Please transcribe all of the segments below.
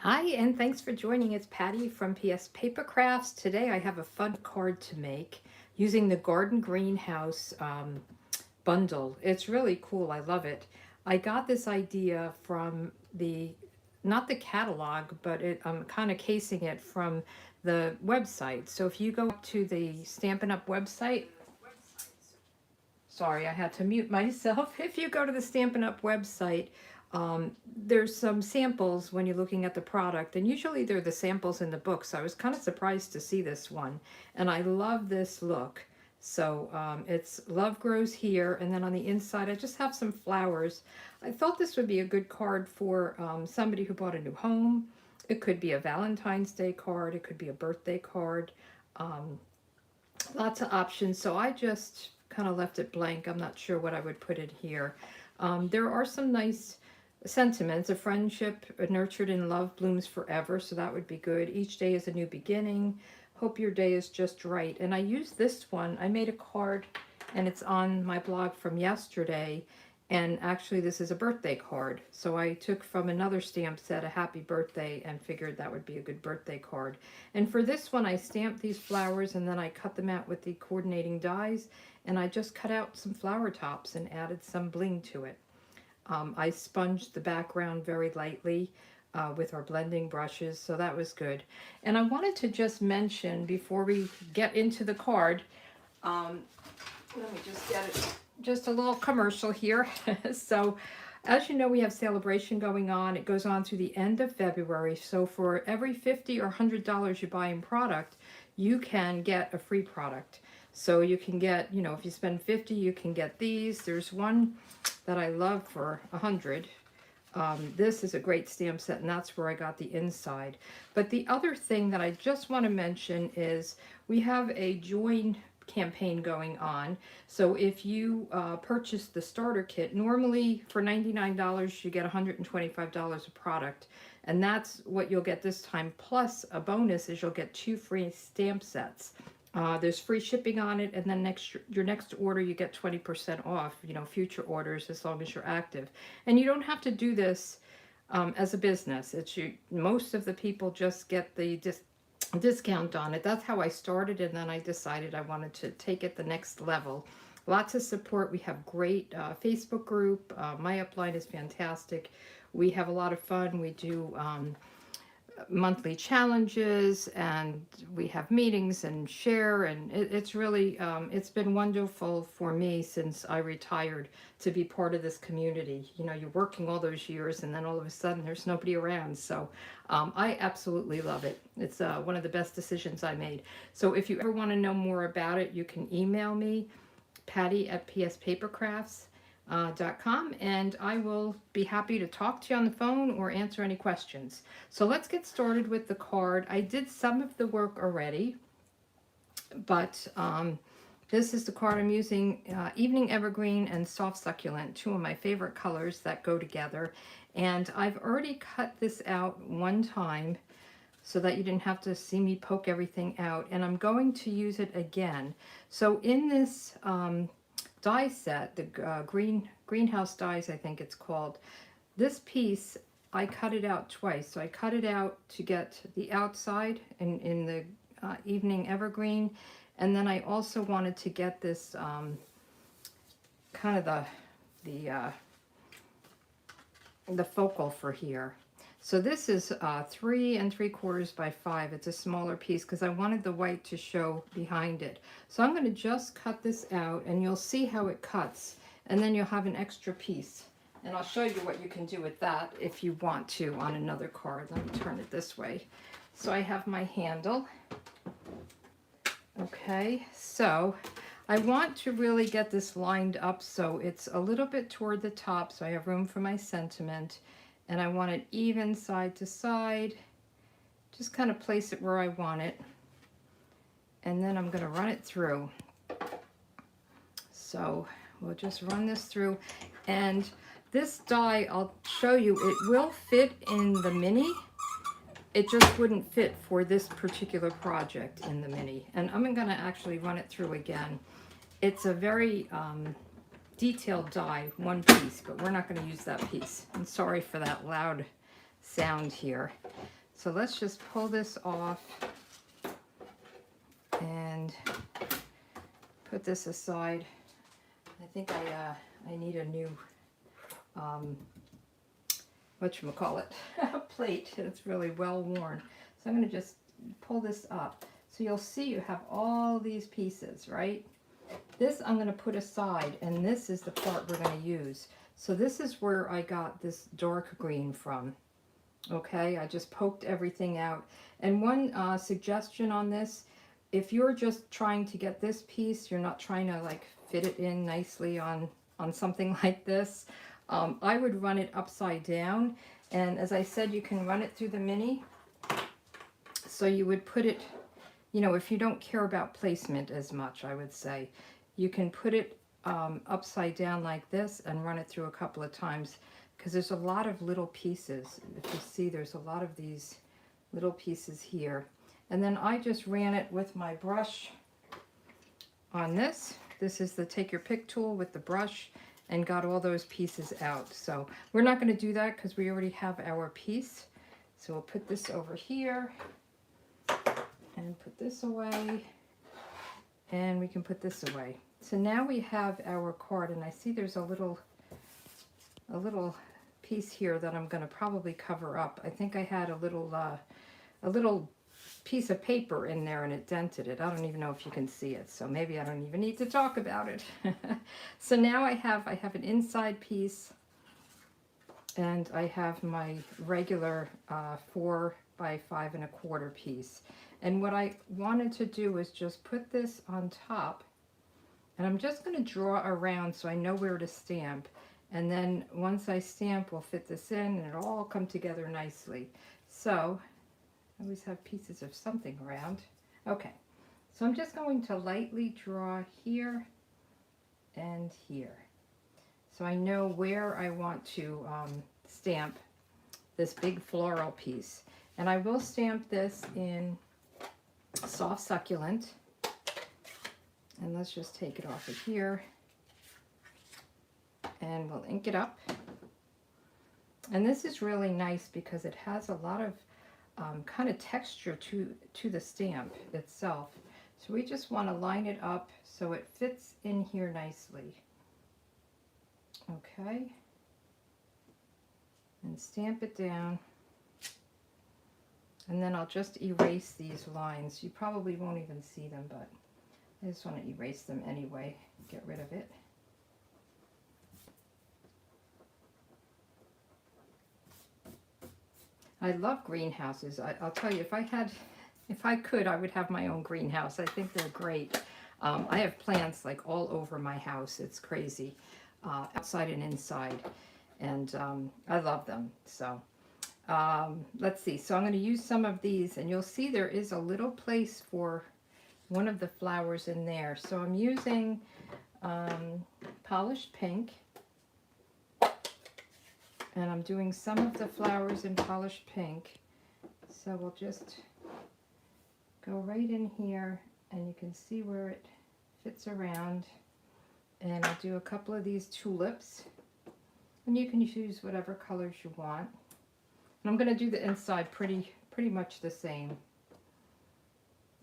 Hi, and thanks for joining. It's Patty from pspapercrafts. Today I have a fun card to make using the garden greenhouse bundle. It's really cool. I love it. I got this idea from not the catalog, but I'm kind of casing it from the website. So if you go to the Stampin' Up! Website, sorry, I had to mute myself. If you go to the Stampin' Up! Website, there's some samples when you're looking at the product, and usually they're the samples in the book, so I was kind of surprised to see this one, and I love this look. So it's Love Grows Here, and then on the inside I just have some flowers. I thought this would be a good card for somebody who bought a new home. It could be a Valentine's Day card, it could be a birthday card. Um, Lots of options, so I just kind of left it blank. I'm not sure what I would put in here. There are some nice sentiments. A friendship nurtured in love blooms forever, so that would be good. Each day is a new beginning. Hope your day is just right. And I used this one. I made a card, and it's on my blog from yesterday. And actually, this is a birthday card. So I took from another stamp set a happy birthday and figured that would be a good birthday card. And for this one, I stamped these flowers and then I cut them out with the coordinating dies. And I just cut out some flower tops and added some bling to it. I sponged the background very lightly with our blending brushes, so that was good. And I wanted to just mention before we get into the card, let me just get it. Just a little commercial here. So, as you know, we have celebration going on. It goes on through the end of February. So for every $50 or $100 you buy in product, you can get a free product. So you can get, if you spend 50, you can get these. There's one that I love for 100. This is a great stamp set, and that's where I got the inside. But the other thing that I just want to mention is we have a join campaign going on. So if you purchase the starter kit, normally for $99 you get $125 of product, and that's what you'll get this time. Plus a bonus is you'll get 2 free stamp sets. There's free shipping on it, and then your next order you get 20% off, future orders, as long as you're active. And you don't have to do this as a business. Most of the people just get the discount on it. That's how I started, and then I decided I wanted to take it the next level. Lots of support. We have great Facebook group. My upline is fantastic. We have a lot of fun. We do monthly challenges, and we have meetings and share, and it's really it's been wonderful for me since I retired to be part of this community. You're working all those years and then all of a sudden there's nobody around, so I absolutely love it. It's one of the best decisions I made. So if you ever want to know more about it, you can email me, patty@pspapercrafts.com, and I will be happy to talk to you on the phone or answer any questions. So let's get started with the card. I did some of the work already, but this is the card I'm using. Evening Evergreen and Soft Succulent, 2 of my favorite colors that go together. And I've already cut this out one time so that you didn't have to see me poke everything out. And I'm going to use it again. So in this die set, the greenhouse dies, I think it's called, this piece I cut it out twice. So I cut it out to get the outside in the Evening Evergreen, and then I also wanted to get this kind of the focal for here. So this is 3 3/4 by 5. It's a smaller piece because I wanted the white to show behind it. So I'm going to just cut this out, and you'll see how it cuts, and then you'll have an extra piece. And I'll show you what you can do with that if you want to on another card. Let me turn it this way. So I have my handle. Okay, so I want to really get this lined up so it's a little bit toward the top so I have room for my sentiment. And I want it even side to side. Just kind of place it where I want it. And then I'm going to run it through. So we'll just run this through. And this die, I'll show you, it will fit in the mini. It just wouldn't fit for this particular project in the mini. And I'm going to actually run it through again. It's a very detailed die, one piece, but we're not going to use that piece. I'm sorry for that loud sound here. So let's just pull this off and put this aside. I think I need a new whatchamacallit, plate. It's really well worn. So I'm going to just pull this up. So you'll see you have all these pieces, right? This I'm going to put aside, and this is the part we're going to use. So this is where I got this dark green from. Okay, I just poked everything out. And one suggestion on this, if you're just trying to get this piece, you're not trying to like fit it in nicely on something like this, I would run it upside down. And as I said, you can run it through the mini. So you would put it, you know, if you don't care about placement as much, I would say, you can put it upside down like this and run it through a couple of times, because there's a lot of little pieces. If you see, there's a lot of these little pieces here. And then I just ran it with my brush on this. This is the take your pick tool with the brush, and got all those pieces out. So we're not going to do that because we already have our piece. So we'll put this over here and put this away, and we can put this away. So now we have our card, and I see there's a little piece here that I'm going to probably cover up. I think I had a little piece of paper in there and it dented it. I don't even know if you can see it, so maybe I don't even need to talk about it. So now I have an inside piece, and I have my regular 4 by 5 1/4 piece. And what I wanted to do is just put this on top, and I'm just going to draw around so I know where to stamp. And then once I stamp, we'll fit this in and it'll all come together nicely. So I always have pieces of something around. Okay, so I'm just going to lightly draw here and here, so I know where I want to stamp this big floral piece. And I will stamp this in soft succulent. And let's just take it off of here, and we'll ink it up. And this is really nice because it has a lot of kind of texture to the stamp itself. So we just want to line it up so it fits in here nicely. Okay. And stamp it down. And then I'll just erase these lines. You probably won't even see them, but I just want to erase them anyway. Get rid of it. I love greenhouses. I'll tell you, if I could, I would have my own greenhouse. I think they're great. I have plants like all over my house. It's crazy, outside and inside, and I love them. So let's see. So I'm going to use some of these, and you'll see there is a little place for one of the flowers in there. So I'm using polished pink. And I'm doing some of the flowers in polished pink. So we'll just go right in here, and you can see where it fits around. And I'll do a couple of these tulips. And you can use whatever colors you want. And I'm going to do the inside pretty much the same.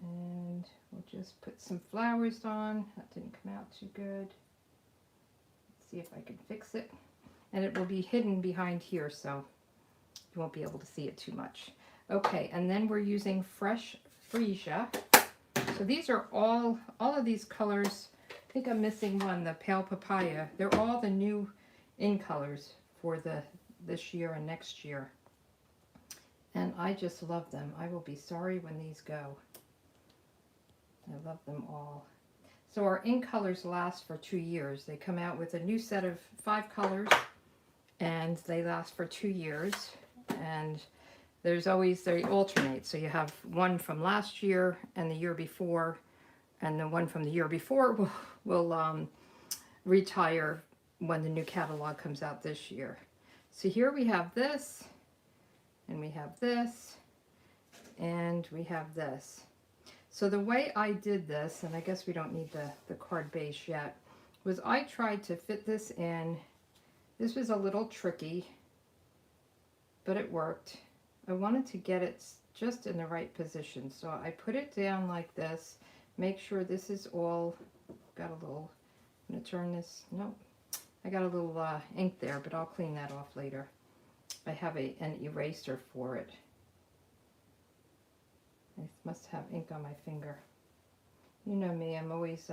And we'll just put some flowers on. That didn't come out too good. Let's see if I can fix it. And it will be hidden behind here, so you won't be able to see it too much. Okay, and then we're using fresh freesia. So these are all of these colors. I think I'm missing one, the pale papaya. They're all the new in colors for this year and next year. And I just love them. I will be sorry when these go. I love them all. So our ink colors last for 2 years. They come out with a new set of 5 colors, and they last for 2 years. And they alternate. So you have one from last year and the year before, and the one from the year before will retire when the new catalog comes out this year. So here we have this, and we have this, and we have this. So the way I did this, and I guess we don't need the card base yet, was I tried to fit this in. This was a little tricky but it worked. I wanted to get it just in the right position, so I put it down like this. Make sure this is all, got a little, I'm going to turn this, no, I got a little ink there, but I'll clean that off later. I have an eraser for it. I must have ink on my finger. You know me, I'm always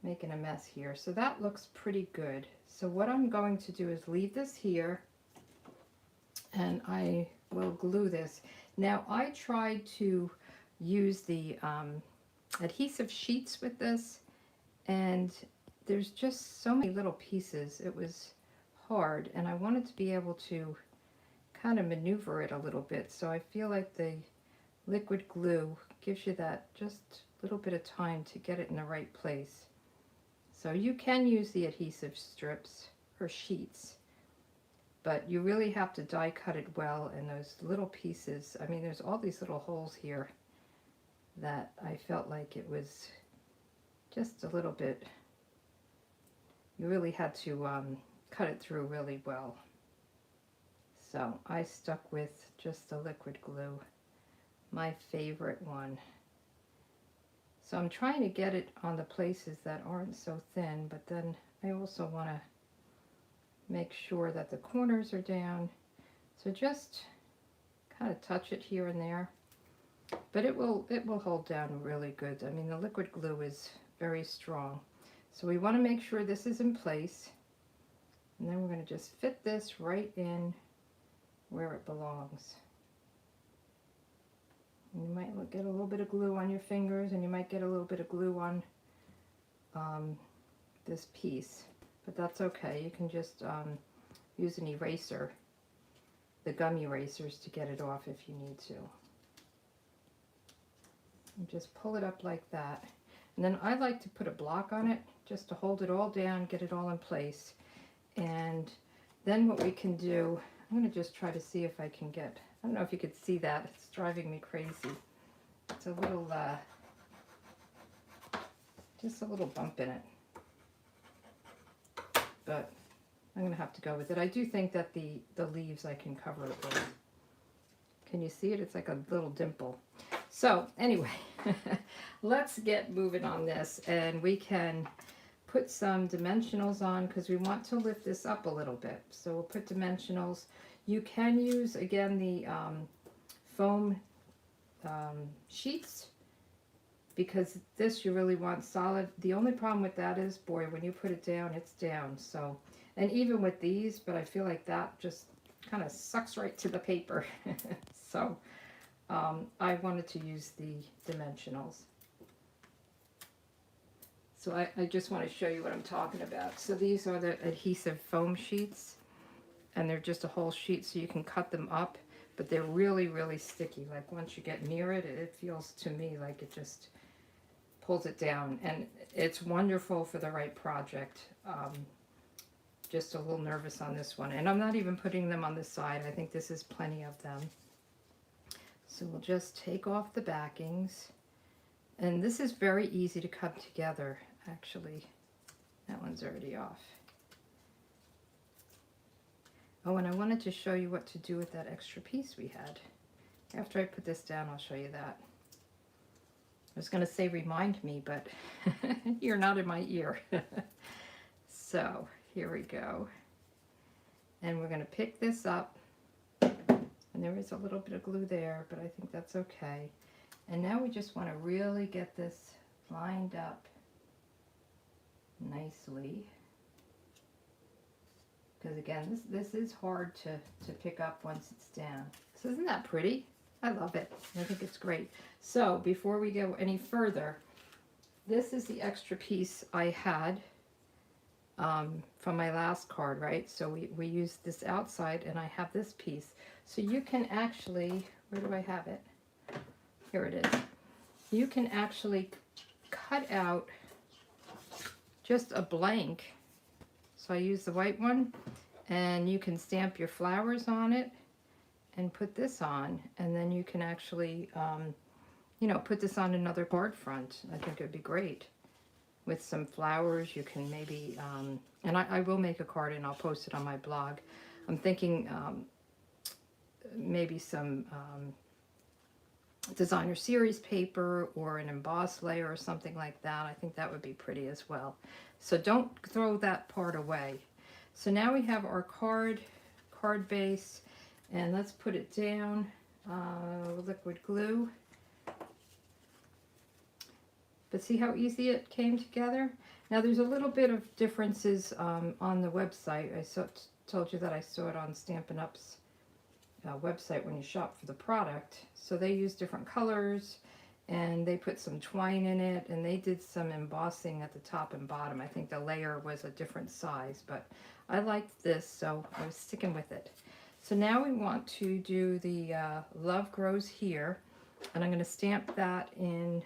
making a mess here. So that looks pretty good. So what I'm going to do is leave this here, and I will glue this. Now I tried to use the adhesive sheets with this, and there's just so many little pieces. It was hard, and I wanted to be able to kind of maneuver it a little bit. So I feel like the liquid glue gives you that just little bit of time to get it in the right place. So you can use the adhesive strips or sheets, but you really have to die cut it well, and those little pieces, I mean, there's all these little holes here that I felt like it was just a little bit, you really had to cut it through really well. So I stuck with just the liquid glue, my favorite one. So I'm trying to get it on the places that aren't so thin, but then I also want to make sure that the corners are down. So just kind of touch it here and there, but it will hold down really good. I mean, the liquid glue is very strong. So we want to make sure this is in place, and then we're going to just fit this right in where it belongs. You might get a little bit of glue on your fingers, and you might get a little bit of glue on this piece, but that's okay. You can just use an eraser, the gum erasers, to get it off if you need to. And just pull it up like that. And then I like to put a block on it just to hold it all down, get it all in place. And then what we can do, I'm going to just try to see if I can get, I don't know if you could see that, it's driving me crazy. It's a little, just a little bump in it. But I'm going to have to go with it. I do think that the leaves I can cover it with. Can you see it? It's like a little dimple. So anyway, let's get moving on this, and we can put some dimensionals on because we want to lift this up a little bit. So we'll put dimensionals. You can use, again, the foam sheets, because this you really want solid. The only problem with that is, boy, when you put it down, it's down. So, and even with these, but I feel like that just kind of sucks right to the paper. So I wanted to use the dimensionals. So I just want to show you what I'm talking about. So these are the adhesive foam sheets, and they're just a whole sheet, so you can cut them up, but they're really, really sticky. Like once you get near it, it feels to me like it just pulls it down, and it's wonderful for the right project. Just a little nervous on this one, and I'm not even putting them on the side. I think this is plenty of them. So we'll just take off the backings, and this is very easy to cut together. Actually, that one's already off. Oh, and I wanted to show you what to do with that extra piece we had. After I put this down, I'll show you that. I was going to say remind me, but you're not in my ear. So here we go. And we're going to pick this up. And there is a little bit of glue there, but I think that's okay. And now we just want to really get this lined up nicely. Because again, this is hard to pick up once it's down. So isn't that pretty? I love it. I think it's great. So before we go any further, this is the extra piece I had from my last card, right? So we used this outside, and I have this piece. So you can actually, where do I have it? Here it is. You can actually cut out just a blank. So I use the white one, and you can stamp your flowers on it and put this on, and then you can actually, you know, put this on another card front. I think it would be great. With some flowers, you can maybe, and I will make a card and I'll post it on my blog. I'm thinking maybe some designer series paper or an embossed layer or something like that. I think that would be pretty as well. So don't throw that part away. So now we have our card base, and let's put it down. Liquid glue. But see how easy it came together? Now there's a little bit of differences on the website. Told you that I saw it on Stampin' Up's website when you shop for the product. So they use different colors, and they put some twine in it, and they did some embossing at the top and bottom. I think the layer was a different size, but I liked this, so I was sticking with it. So now we want to do the Love Grows Here, and I'm going to stamp that in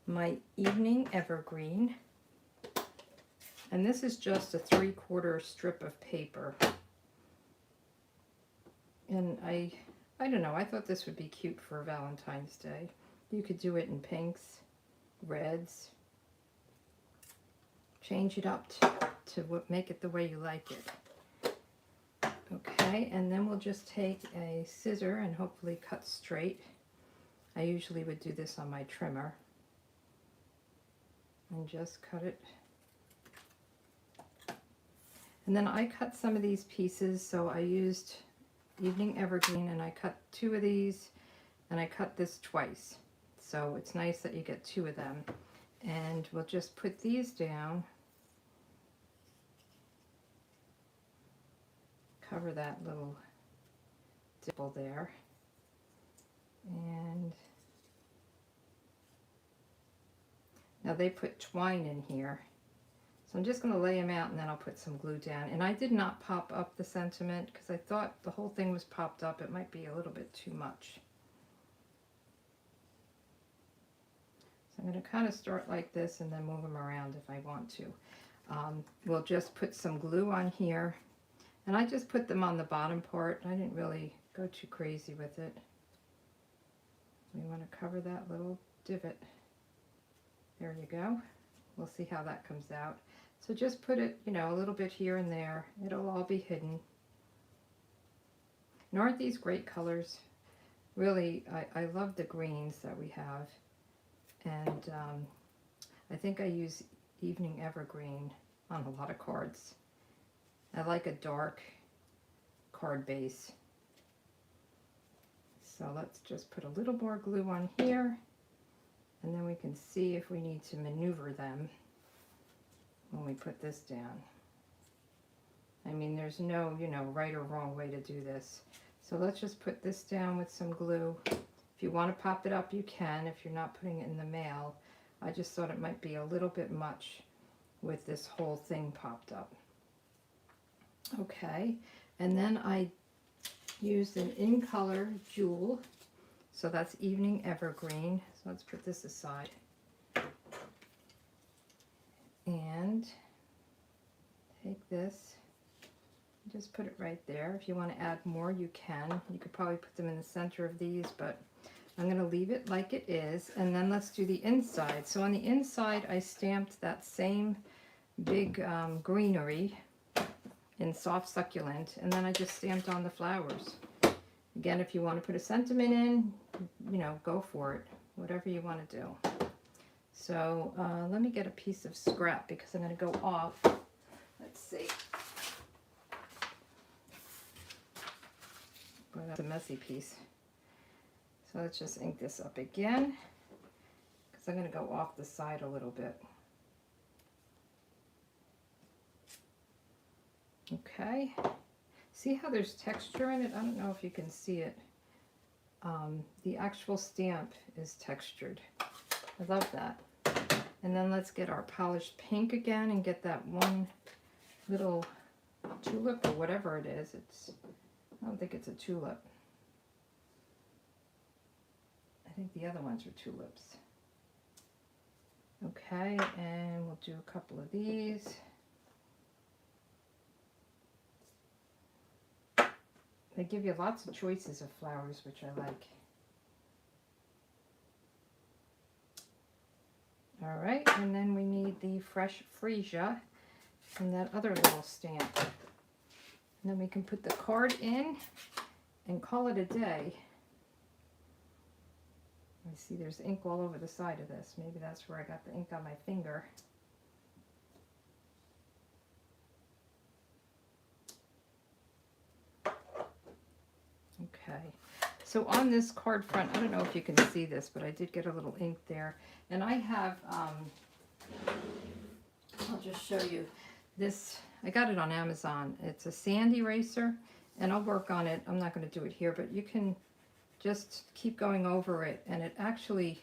my Evening Evergreen. And this is just a 3/4 strip of paper. And I don't know, I thought this would be cute for Valentine's Day. You could do it in pinks, reds, change it up to make it the way you like it. Okay, and then we'll just take a scissor and hopefully cut straight. I usually would do this on my trimmer. And just cut it. And then I cut some of these pieces, so I used Evening Evergreen, and I cut 2 of these, and I cut this twice. So it's nice that you get 2 of them. And we'll just put these down. Cover that little dimple there. And now they put twine in here. So I'm just going to lay them out, and then I'll put some glue down. And I did not pop up the sentiment because I thought the whole thing was popped up. It might be a little bit too much. So I'm going to kind of start like this and then move them around if I want to. We'll just put some glue on here. And I just put them on the bottom part. I didn't really go too crazy with it. We want to cover that little divot. There you go. We'll see how that comes out. So just put it, you know, a little bit here and there. It'll all be hidden. And aren't these great colors? Really, I love the greens that we have. And I think I use Evening Evergreen on a lot of cards. I like a dark card base. So let's just put a little more glue on here, and then we can see if we need to maneuver them when we put this down. I mean, there's no, you know, right or wrong way to do this. So let's just put this down with some glue. If you want to pop it up, you can, if you're not putting it in the mail. I just thought it might be a little bit much with this whole thing popped up. Okay, and then I used an in color jewel, so that's Evening Evergreen. So let's put this aside. And take this, just put it right there. If you want to add more, you can. You could probably put them in the center of these, but I'm going to leave it like it is. And then let's do the inside. So on the inside, I stamped that same big greenery in soft succulent, and then I just stamped on the flowers. Again, if you want to put a sentiment in, you know, go for it, whatever you want to do. So let me get a piece of scrap because I'm going to go off. Let's see. Boy, that's a messy piece. So let's just ink this up again because I'm going to go off the side a little bit. Okay, see how there's texture in it? I don't know if you can see it. The actual stamp is textured. I love that. And then let's get our polished pink again and get that one little tulip or whatever it is. I don't think it's a tulip. I think the other ones are tulips. Okay, and we'll do a couple of these. They give you lots of choices of flowers, which I like. All right, and then we need the fresh freesia and that other little stamp. And then we can put the card in and call it a day. I see there's ink all over the side of this. Maybe that's where I got the ink on my finger. Okay, so on this card front, I don't know if you can see this, but I did get a little ink there. And I have, I'll just show you this. I got it on Amazon. It's a sand eraser, and I'll work on it. I'm not going to do it here, but you can just keep going over it, and it actually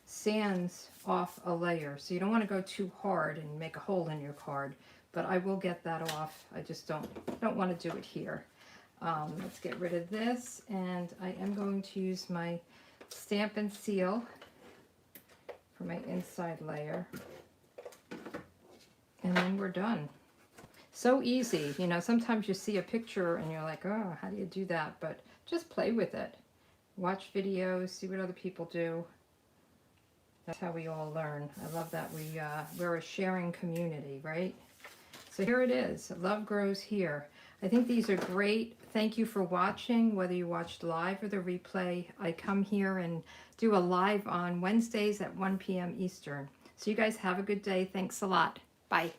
sands off a layer. So you don't want to go too hard and make a hole in your card, but I will get that off. I just don't want to do it here. Let's get rid of this, and I am going to use my Stamp and Seal for my inside layer, and then we're done. So easy. You know, sometimes you see a picture and you're like, oh, how do you do that? But just play with it. Watch videos, see what other people do. That's how we all learn. I love that we're a sharing community, right? So here it is. Love grows here. I think these are great. Thank you for watching, whether you watched live or the replay. I come here and do a live on Wednesdays at 1 p.m. Eastern. So you guys have a good day. Thanks a lot. Bye.